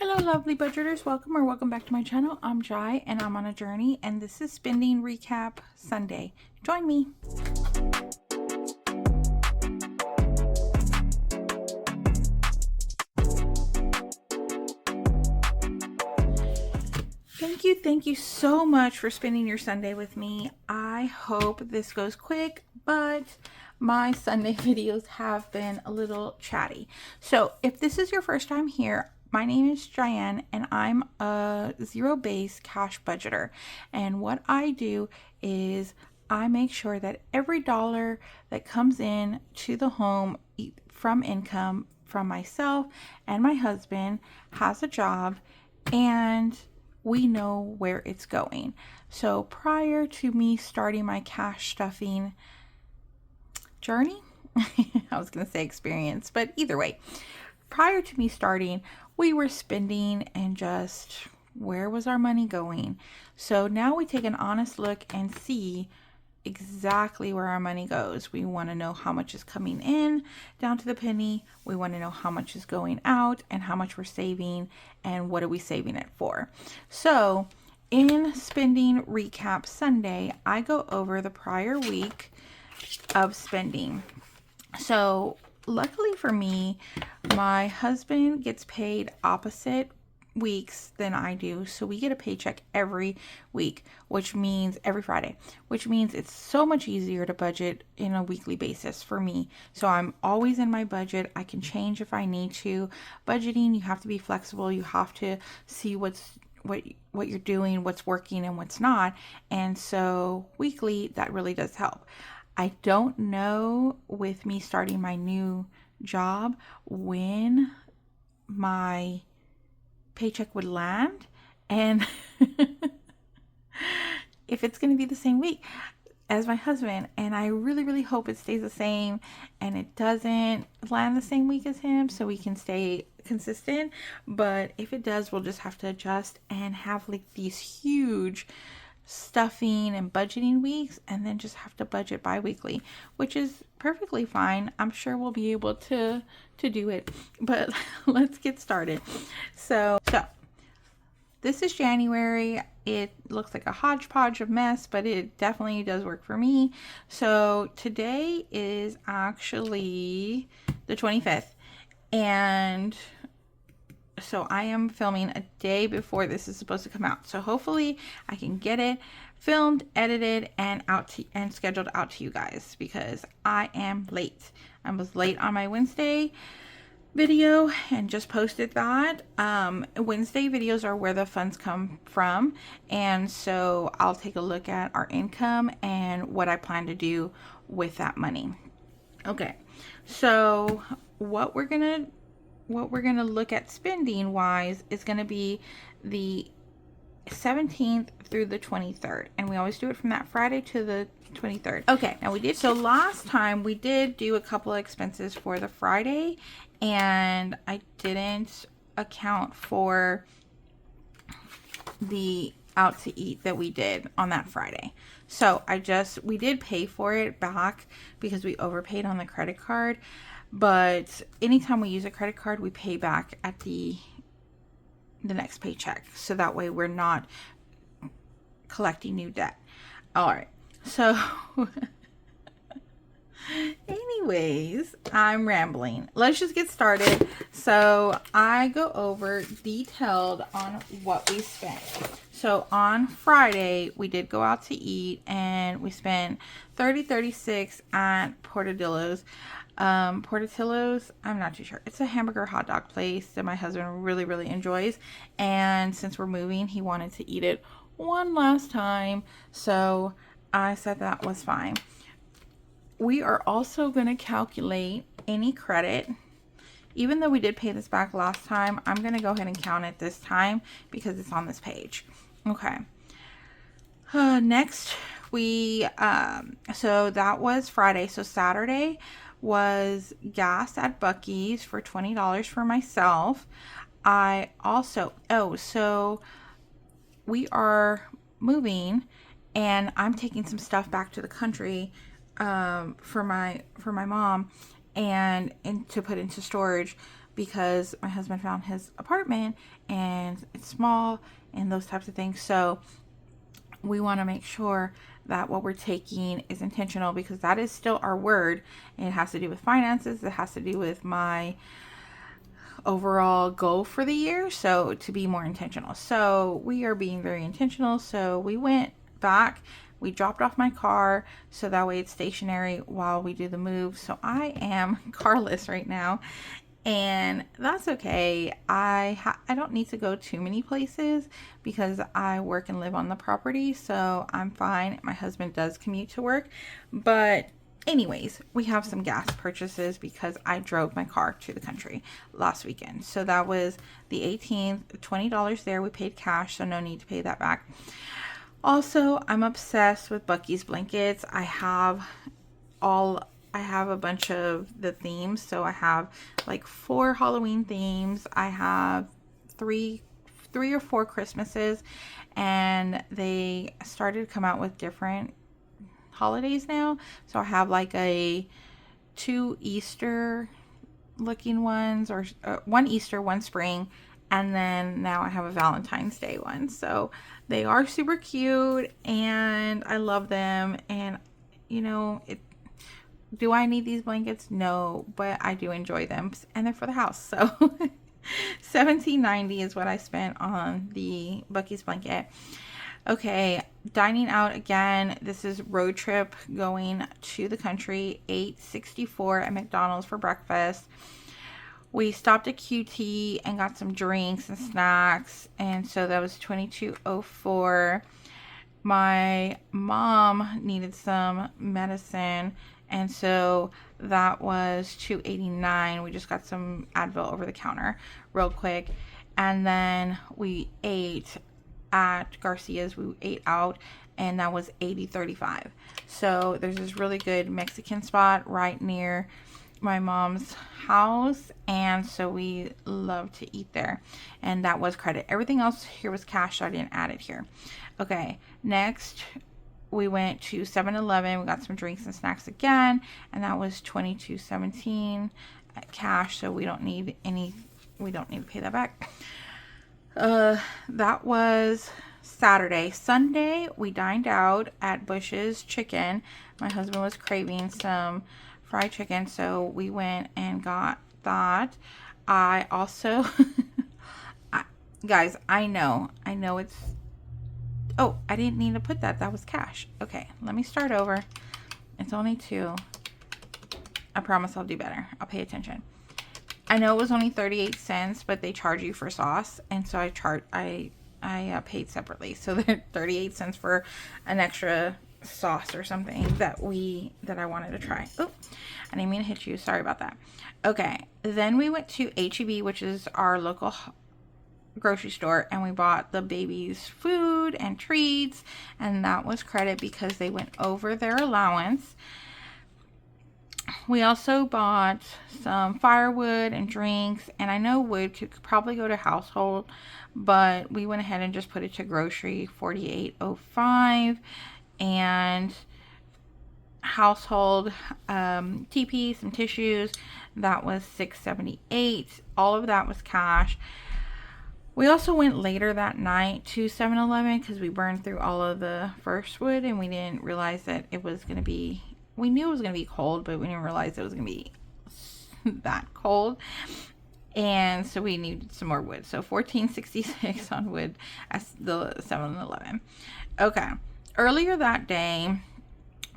Hello lovely budgeters, welcome back to my channel. I'm Jai and I'm on a journey, and this is Spending Recap Sunday. Join me. Thank you so much for spending your Sunday with me. I hope this goes quick, but my Sunday videos have been a little chatty. So if this is your first time here, my name is Cheyenne and I'm a zero-based cash budgeter. And what I do is I make sure that every dollar that comes in to the home from income from myself and my husband has a job, and we know where it's going. So prior to me starting my cash stuffing journey, I was going to say experience, but either way, prior to me starting, we were spending and just where was our money going? So now we take an honest look and see exactly where our money goes. We want to know how much is coming in down to the penny. We want to know how much is going out and how much we're saving and what are we saving it for. So in Spending Recap Sunday, I go over the prior week of spending. So luckily for me, my husband gets paid opposite weeks than I do, so we get a paycheck every week, which means every Friday, which means it's so much easier to budget in a weekly basis for me. So I'm always in my budget. I can change if I need to. Budgeting, you have to be flexible. You have to see what you're doing, what's working and what's not. And so weekly, that really does help. I don't know with me starting my new job when my paycheck would land and if it's going to be the same week as my husband, and I really hope it stays the same and it doesn't land the same week as him so we can stay consistent. But if it does, we'll just have to adjust and have like these huge stuffing and budgeting weeks, and then just have to budget bi-weekly, which is perfectly fine. I'm sure we'll be able to do it, but let's get started. So this is January. It looks like a hodgepodge of mess, but it definitely does work for me. So today is actually the 25th, and so I am filming a day before this is supposed to come out. So hopefully I can get it filmed, edited, and scheduled out to you guys, because I am late. I was late on my Wednesday video and just posted that. Wednesday videos are where the funds come from, and so I'll take a look at our income and what I plan to do with that money. Okay, so what we're gonna look at spending wise is going to be the 17th through the 23rd, and we always do it from that Friday to the 23rd. Okay, now so last time we did do a couple of expenses for the Friday, and I didn't account for the out to eat that we did on that Friday. So we did pay for it back because we overpaid on the credit card. But anytime we use a credit card, we pay back at the next paycheck. So that way we're not collecting new debt. All right. So anyways, I'm rambling. Let's just get started. So I go over detailed on what we spent. So on Friday, we did go out to eat and we spent $30.36 at Portadillo's. Portillo's, I'm not too sure. It's a hamburger hot dog place that my husband really enjoys, and since we're moving, he wanted to eat it one last time, so I said that was fine. We are also going to calculate any credit. Even though we did pay this back last time, I'm going to go ahead and count it this time because it's on this page. Okay. Next, so that was Friday. So Saturday was gas at Buc-ee's for $20 for myself. I also, so we are moving and I'm taking some stuff back to the country for my mom and to put into storage, because my husband found his apartment and it's small and those types of things. So we want to make sure that what we're taking is intentional, because that is still our word. And it has to do with finances. It has to do with my overall goal for the year. So to be more intentional. So we are being very intentional. So we went back. We dropped off my car so that way it's stationary while we do the move. So I am carless right now, and that's okay. I don't need to go too many places because I work and live on the property, so I'm fine. My husband does commute to work, but anyways, we have some gas purchases because I drove my car to the country last weekend. So that was the 18th, $20 there. We paid cash, so no need to pay that back. Also, I'm obsessed with Bucky's blankets. I have a bunch of the themes. So I have like 4 Halloween themes. I have three or 4 Christmases, and they started to come out with different holidays now. So I have like 2 Easter looking ones, or 1 Easter, 1 spring, and then now I have a Valentine's Day one. So they are super cute and I love them. And do I need these blankets? No, but I do enjoy them, and they're for the house. So $17.90 is what I spent on the Bucky's blanket. Okay, dining out again. This is road trip going to the country. $8.64 at McDonald's for breakfast. We stopped at QT and got some drinks and snacks, and so that was $22.04. My mom needed some medicine, and so that was $2.89. We just got some Advil over the counter real quick, and then we ate at Garcia's. We ate out, and that was $80.35. So there's this really good Mexican spot right near my mom's house, and so we love to eat there, and that was credit. Everything else here was cash, so I didn't add it here. Okay, next we went to 7-Eleven. We got some drinks and snacks again, and that was $22.17 at cash, so we don't need to pay that back. That was Saturday. Sunday we dined out at Bush's Chicken. My husband was craving some fried chicken, so we went and got that. I also guys, I know it's, oh, I didn't need to put that was cash. Okay, let me start over. It's only 2. I promise I'll do better. I'll pay attention. I know it was only 38 cents, but they charge you for sauce, and so I paid separately. So they're 38 cents for an extra sauce or something that I wanted to try. Oh, I didn't mean to hit you. Sorry about that. Okay, then we went to H-E-B, which is our local grocery store, and we bought the babies food and treats, and that was credit because they went over their allowance. We also bought some firewood and drinks, and I know wood could probably go to household, but we went ahead and just put it to grocery, $48.05, and household TP, some tissues, that was $6.78. All of that was cash. We also went later that night to 7-Eleven because we burned through all of the first wood, and we didn't realize that it was going to be, we knew it was going to be cold, but we didn't realize it was going to be that cold. And so we needed some more wood. So $14.66 on wood at the 7-Eleven. Okay. Earlier that day,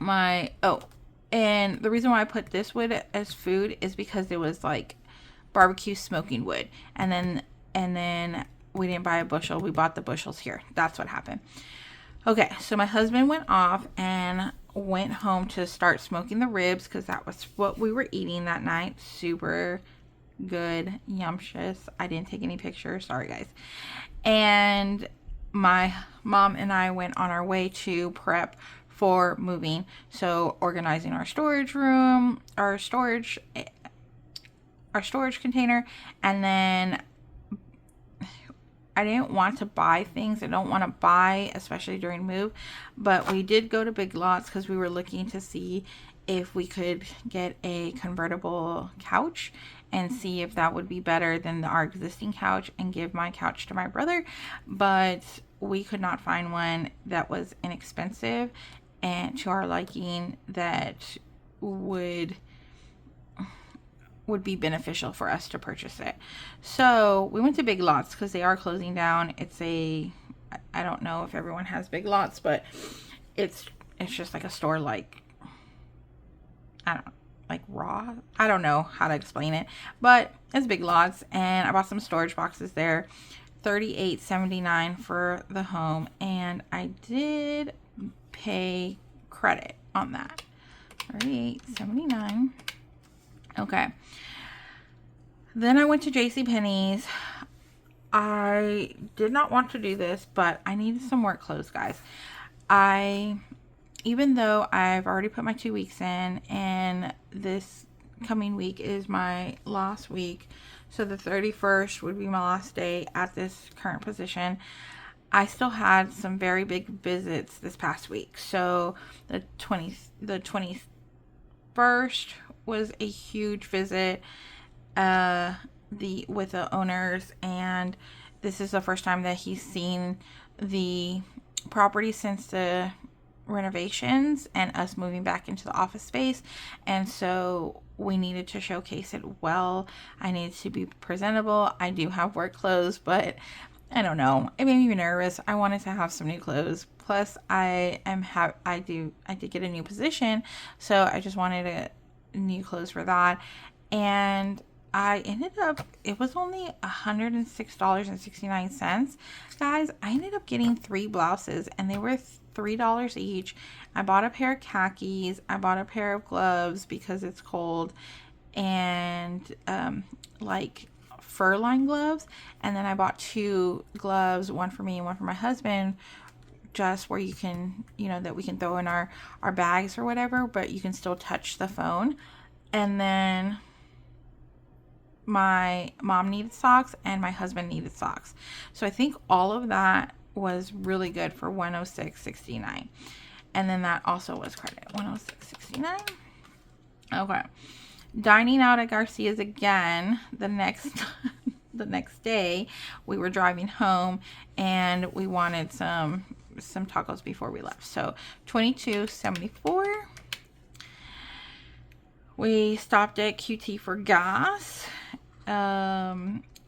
and the reason why I put this wood as food is because it was like barbecue smoking wood. And then we didn't buy a bushel. We bought the bushels here. That's what happened. Okay, so my husband went off and went home to start smoking the ribs because that was what we were eating that night. Super good, yumptious. I didn't take any pictures. Sorry, guys. And my mom and I went on our way to prep for moving. So organizing our storage room, our storage container, and then I didn't want to buy things. I don't want to buy, especially during move, but we did go to Big Lots because we were looking to see if we could get a convertible couch, and see if that would be better than our existing couch and give my couch to my brother. But we could not find one that was inexpensive and to our liking that would be beneficial for us to purchase it. So we went to Big Lots because they are closing down. I don't know if everyone has Big Lots, but it's just like a store like, I don't know, like Raw. I don't know how to explain it, but it's Big Lots, and I bought some storage boxes there. $38.79 for the home, and I did pay credit on that. $38.79. Okay. Then I went to JCPenney's. I did not want to do this, but I needed some work clothes, guys. Even though I've already put my 2 weeks in, and this coming week is my last week, so the 31st would be my last day at this current position, I still had some very big visits this past week. So the 21st was a huge visit with the owners, and this is the first time that he's seen the property since the renovations and us moving back into the office space, and so we needed to showcase it well. I needed to be presentable. I do have work clothes, but I don't know, it made me nervous. I wanted to have some new clothes. Plus I did get a new position, so I just wanted new clothes for that. And I ended up, it was only $106.69. Guys, I ended up getting 3 blouses, and they were $3 each. I bought a pair of khakis. I bought a pair of gloves because it's cold, and like fur-lined gloves. And then I bought 2 gloves, one for me and one for my husband, just where you can, that we can throw in our bags or whatever, but you can still touch the phone. And then my mom needed socks and my husband needed socks. So I think all of that was really good for $106.69. And then that also was credit, $106.69. Okay. Dining out at Garcia's again the next day. We were driving home and we wanted some tacos before we left. So $22.74. We stopped at QT for gas.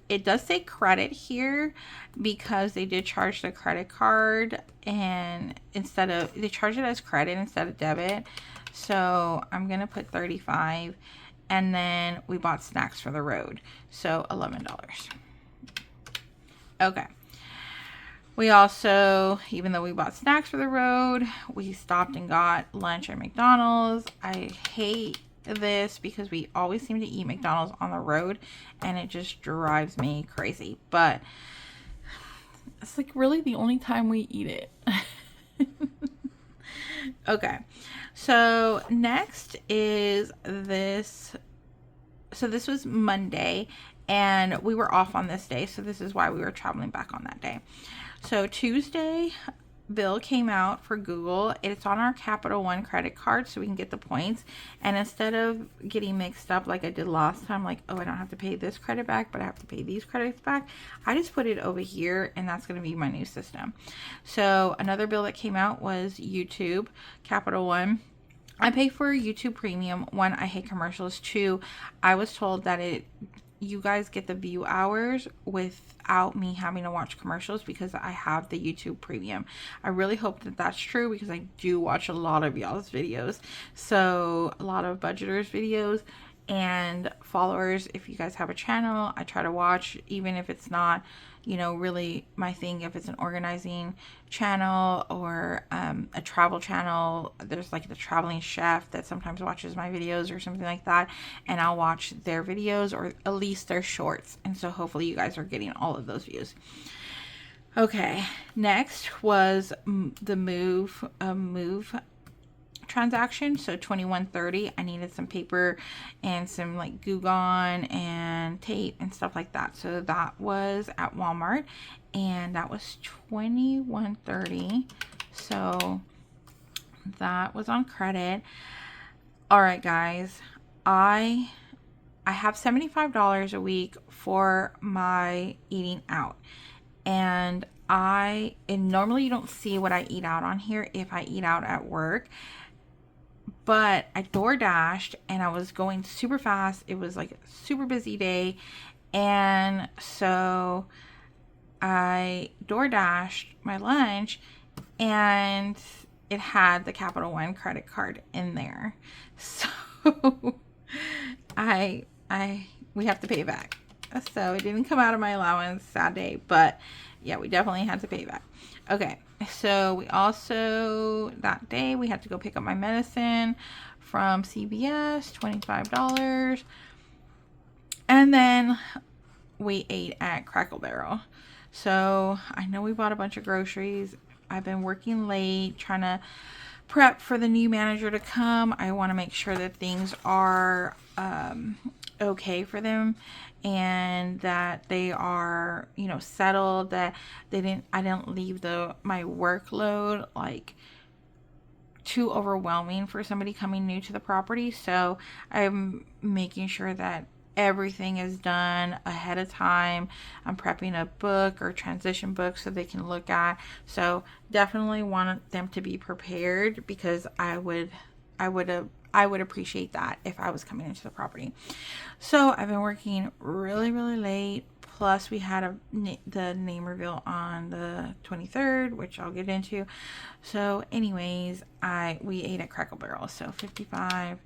It does say credit here because they did charge the credit card, and they charge it as credit instead of debit. So I'm going to put $35, and then we bought snacks for the road. So $11. Okay. We also, even though we bought snacks for the road, we stopped and got lunch at McDonald's. I hate this because we always seem to eat McDonald's on the road, and it just drives me crazy. But it's like really the only time we eat it. Okay, so next is this. So this was Monday, and we were off on this day, so this is why we were traveling back on that day. So Tuesday, bill came out for Google. It's on our Capital One credit card, so we can get the points. And instead of getting mixed up like I did last time, like, oh, I don't have to pay this credit back, but I have to pay these credits back, I just put it over here, and that's going to be my new system. So another bill that came out was YouTube, Capital One. I pay for YouTube Premium. 1, I hate commercials. 2, I was told that you guys get the view hours without me having to watch commercials because I have the YouTube Premium. I really hope that that's true because I do watch a lot of y'all's videos. So a lot of budgeters videos and followers. If you guys have a channel, I try to watch, even if it's not, really my thing. If it's an organizing channel or a travel channel, there's like the traveling chef that sometimes watches my videos or something like that, and I'll watch their videos or at least their shorts. And so hopefully you guys are getting all of those views. Okay, next was the move transaction. So $21.30. I needed some paper and some like glue gun and tape and stuff like that. So that was at Walmart, and that was $21.30. So that was on credit. All right, guys, I I have $75 a week for my eating out. And normally you don't see what I eat out on here if I eat out at work. But I door dashed and I was going super fast. It was like a super busy day. And so I door dashed my lunch and it had the Capital One credit card in there. So we have to pay it back. So it didn't come out of my allowance, sad day, but yeah, we definitely had to pay it back. Okay, so we also, that day, we had to go pick up my medicine from CVS, $25. And then we ate at Crackle Barrel. So I know we bought a bunch of groceries. I've been working late trying to prep for the new manager to come. I want to make sure that things are okay for them and that they are, you know, settled, that I didn't leave my workload like too overwhelming for somebody coming new to the property. So I'm making sure that everything is done ahead of time. I'm prepping a book or transition book so they can look at. So definitely want them to be prepared, because I would appreciate that if I was coming into the property. So I've been working really, really late. Plus we had the name reveal on the 23rd, which I'll get into. So anyways, we ate at Crackle Barrel. So 55,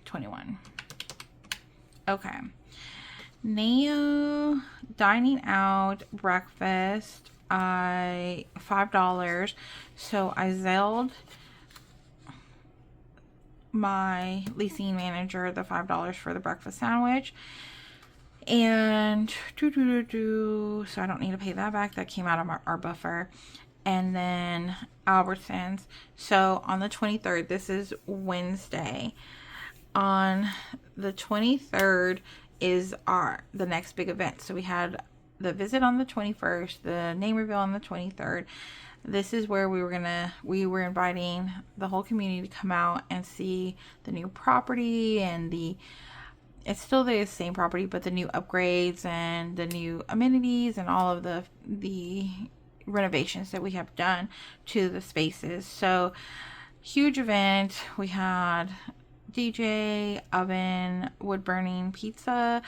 21. Okay. Now, dining out, breakfast, $5. So I Zelled my leasing manager the $5 for the breakfast sandwich. And so I don't need to pay that back. That came out of our buffer. And then Albertsons. So on the 23rd, this is Wednesday. On the 23rd is the next big event. So we had the visit on the 21st, the name reveal on the 23rd. This is where we were inviting the whole community to come out and see the new property, and it's still the same property, but the new upgrades and the new amenities and all of the renovations that we have done to the spaces. So huge event. We had DJ, oven, wood burning pizza,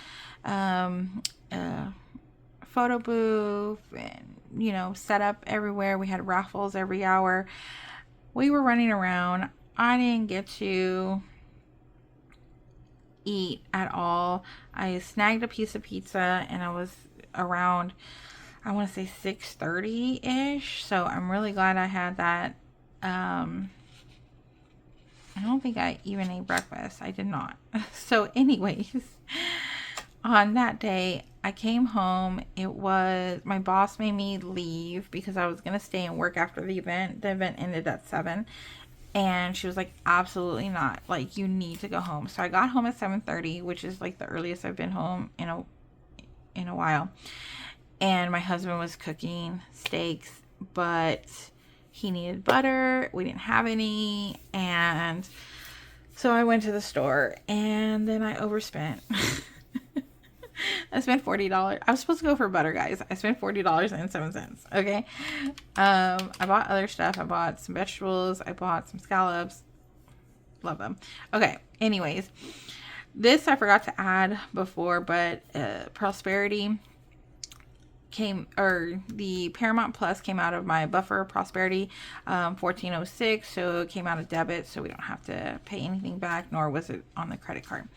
photo booth, and, you know, set up everywhere. We had raffles every hour. We were running around. I didn't get to eat at all. I snagged a piece of pizza and I was around, I want to say 6:30-ish. So I'm really glad I had that. I don't think I even ate breakfast. I did not. So anyways, on that day, I came home. My boss made me leave because I was going to stay and work after the event. The event ended at 7. And she was like, absolutely not. Like, you need to go home. So I got home at 7:30, which is like the earliest I've been home in a while. And my husband was cooking steaks, but he needed butter. We didn't have any. And so I went to the store and then I overspent. I spent $40. I was supposed to go for butter, guys. I spent $40.07. Okay. I bought other stuff. I bought some vegetables. I bought some scallops. Love them. Okay. Anyways, this I forgot to add before, but Prosperity the Paramount Plus came out of my buffer Prosperity, 1406. So it came out of debit, so we don't have to pay anything back, nor was it on the credit card.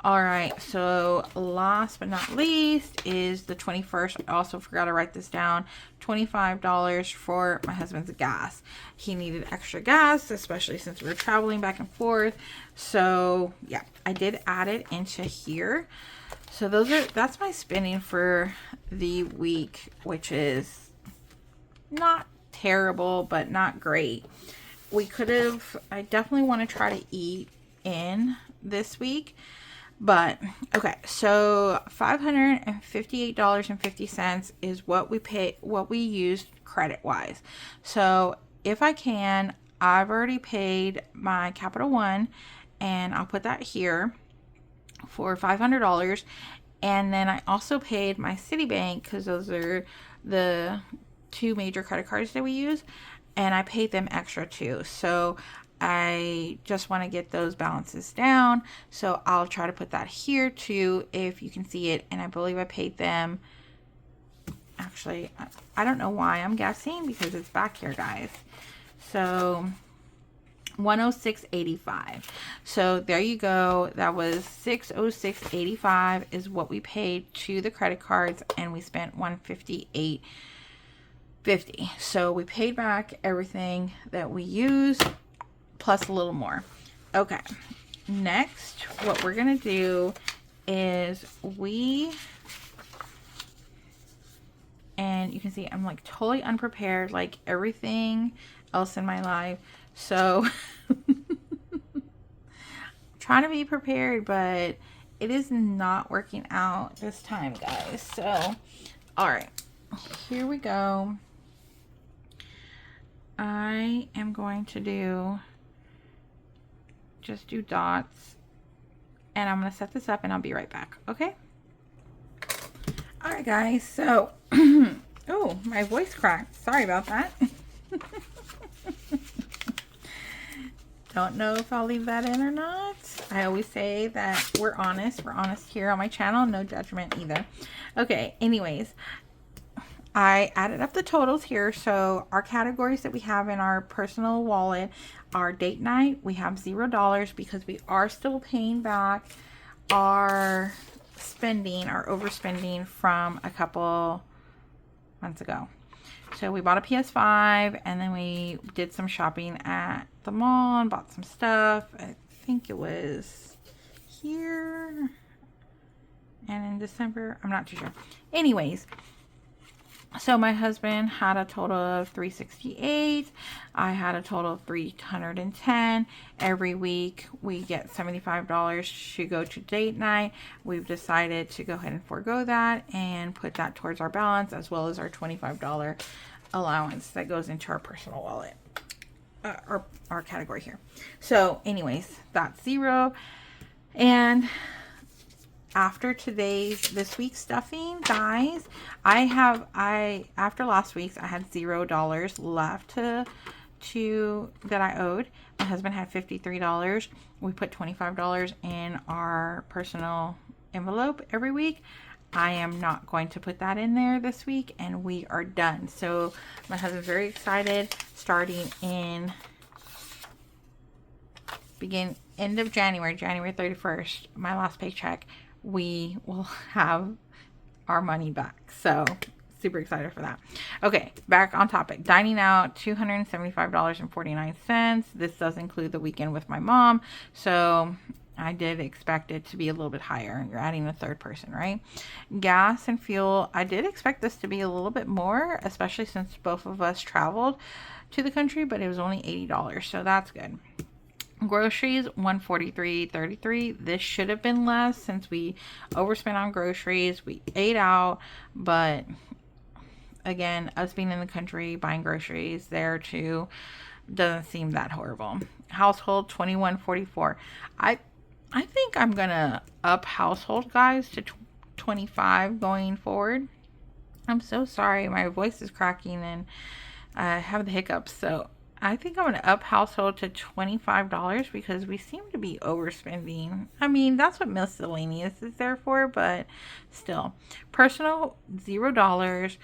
All right, so last but not least is the 21st. I also forgot to write this down. $25 for my husband's gas. He needed extra gas, especially since we were traveling back and forth. So yeah, I did add it into here. So that's my spending for the week, which is not terrible, but not great. I definitely want to try to eat in this week. But, okay, so $558.50 is what we used credit-wise. So, if I can, I've already paid my Capital One, and I'll put that here. for $500. And then I also paid my Citibank, because those are the two major credit cards that we use, and I paid them extra too. So I just want to get those balances down. So I'll try to put that here too, if you can see it. And I believe I paid them, actually, I don't know why I'm guessing, because it's back here, guys. So 106.85. So there you go. That was 606.85 is what we paid to the credit cards, and we spent 158.50. So we paid back everything that we used plus a little more. Okay, next what we're gonna do is and you can see I'm like totally unprepared, like everything else in my life. So trying to be prepared, but it is not working out this time, guys. So all right, here we go. I am going to just do dots, and I'm going to set this up, and I'll be right back. Okay. All right, guys. So oh, my voice cracked. Sorry about that. Don't know if I'll leave that in or not. I always say that we're honest. We're honest here on my channel. No judgment either. Okay, anyways, I added up the totals here. So our categories that we have in our personal wallet are date night. We have $0 because we are still paying back our spending, our overspending from a couple months ago. So we bought a PS5, and then we did some shopping at the mall and bought some stuff. I think it was here and in December. I'm not too sure. Anyways, so my husband had a total of $368. I had a total of $310. Every week we get $75 to go to date night. We've decided to go ahead and forego that and put that towards our balance, as well as our $25 allowance that goes into our personal wallet, our category here. So anyways, that's $0. And after this week's stuffing, guys, after last week's, I had $0 left that I owed. My husband had $53. We put $25 in our personal envelope every week. I am not going to put that in there this week, and we are done. So my husband's very excited. Starting in end of January 31st, my last paycheck, we will have our money back. So super excited for that. Okay, back on topic. Dining out, $275.49. This does include the weekend with my mom. So I did expect it to be a little bit higher. You're adding a third person, right? Gas and fuel, I did expect this to be a little bit more, especially since both of us traveled to the country, but it was only $80, so that's good. Groceries, $143.33. This should have been less since we overspent on groceries. We ate out, but again, us being in the country, buying groceries there too doesn't seem that horrible. Household, $21.44. I think I'm gonna up household, guys, to $25 going forward. I'm so sorry, my voice is cracking and I have the hiccups, so I think I'm going to up household to $25 because we seem to be overspending. I mean, that's what miscellaneous is there for, but still. Personal, $0.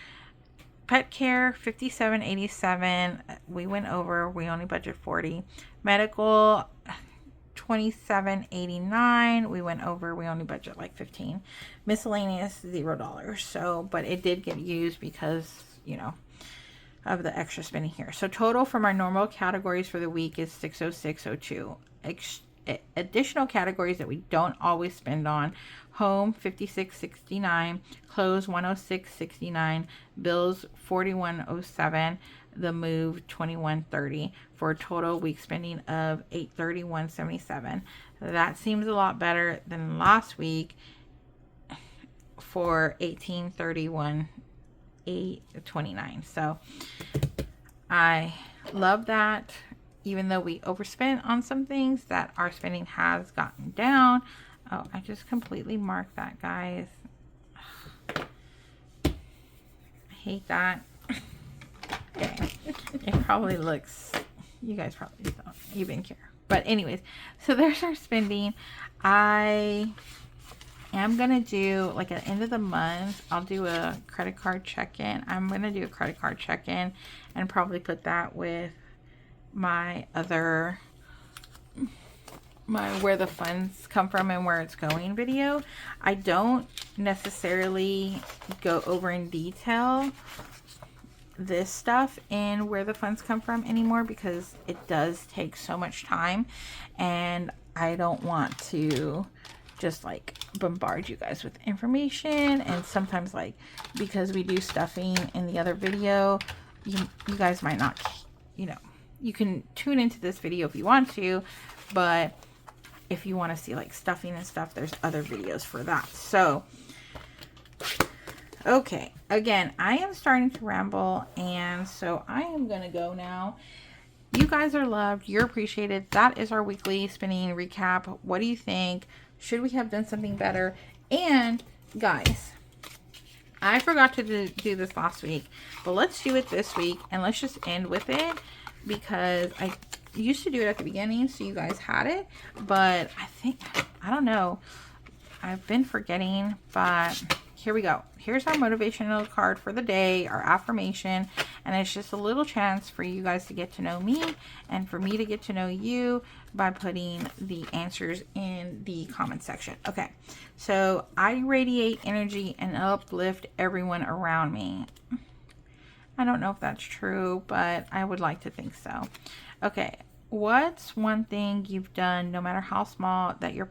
Pet care, $57.87. We went over. We only budget $40. Medical, $27.89. We went over. We only budget like $15. Miscellaneous, $0. So, but it did get used because, of the extra spending here. So total from our normal categories for the week is $606.02. Additional categories that we don't always spend on: home, $56.69, clothes, $106.69, bills, $41.07, the move, $21.30, for a total week spending of $831.77. That seems a lot better than last week for $1831.29. So I love that. Even though we overspent on some things, that our spending has gotten down. Oh, I just completely marked that, guys. I hate that. Okay. It probably looks, you guys probably don't even care. But anyways, so there's our spending. I am going to do, like, at the end of the month, I'll do a credit card check-in. I'm going to do a credit card check-in and probably put that with my other, my where the funds come from and where it's going video. I don't necessarily go over in detail this stuff and where the funds come from anymore because it does take so much time, and I don't want to just like bombard you guys with information. And sometimes, like, because we do stuffing in the other video, you guys might not, you know, you can tune into this video if you want to, but if you want to see like stuffing and stuff, there's other videos for that. So okay, again, I am starting to ramble, and so I am going to go now. You guys are loved. You're appreciated. That is our weekly spinning recap. What do you think? Should we have done something better? And, guys, I forgot to do this last week, but let's do it this week, and let's just end with it, because I used to do it at the beginning, so you guys had it, but I think, I don't know, I've been forgetting, but here we go. Here's our motivational card for the day, our affirmation, and it's just a little chance for you guys to get to know me and for me to get to know you by putting the answers in the comment section. Okay, so I radiate energy and uplift everyone around me. I don't know if that's true, but I would like to think so. Okay, what's one thing you've done, no matter how small, that you're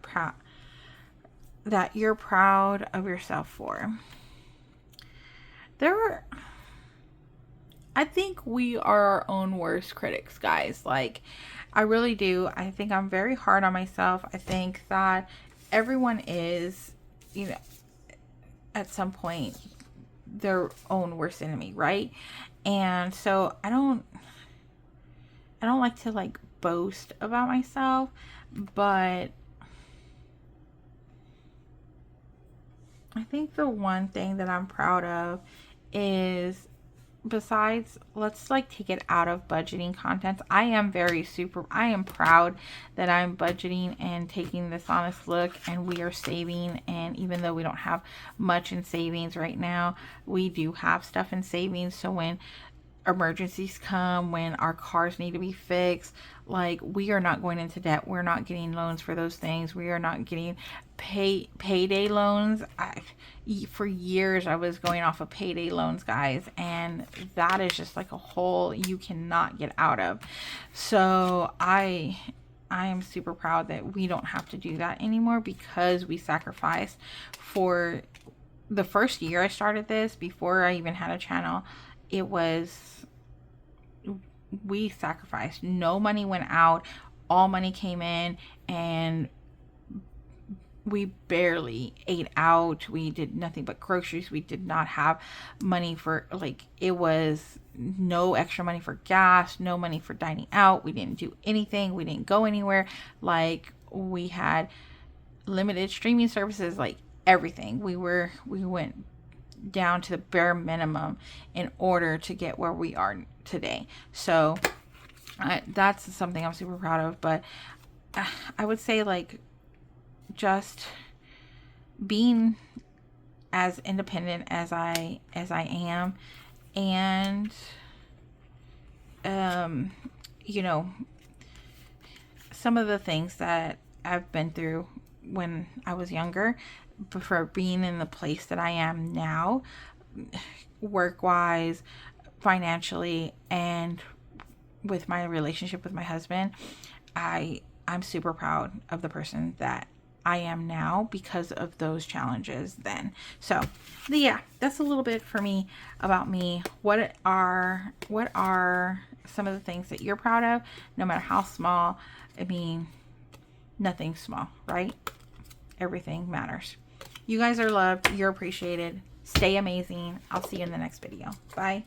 proud of yourself for? I think we are our own worst critics, guys. Like, I really do. I think I'm very hard on myself. I think that everyone is, you know, at some point their own worst enemy, right? And so I don't like to like boast about myself, but I think the one thing that I'm proud of is, besides, let's like take it out of budgeting contents, I am proud that I'm budgeting and taking this honest look, and we are saving. And even though we don't have much in savings right now, we do have stuff in savings. So when emergencies come, when our cars need to be fixed, like, we are not going into debt. We're not getting loans for those things. We are not getting payday loans. For years I was going off of payday loans, guys, and that is just like a hole you cannot get out of. So I am super proud that we don't have to do that anymore, because we sacrificed. For the first year I started this, before I even had a channel, we sacrificed. No money went out, all money came in, and we barely ate out. We did nothing but groceries. We did not have money for, like, it was no extra money for gas, no money for dining out. We didn't do anything. We didn't go anywhere. Like, we had limited streaming services, like everything. We went down to the bare minimum in order to get where we are today. So that's something I'm super proud of. But I would say, like, just being as independent as I am, and you know, some of the things that I've been through when I was younger, for being in the place that I am now, work-wise, financially, and with my relationship with my husband, I'm super proud of the person that I am now because of those challenges then. So yeah, that's a little bit for me about me. What are some of the things that you're proud of, no matter how small? I mean, nothing's small, right? Everything matters. You guys are loved. You're appreciated. Stay amazing. I'll see you in the next video. Bye.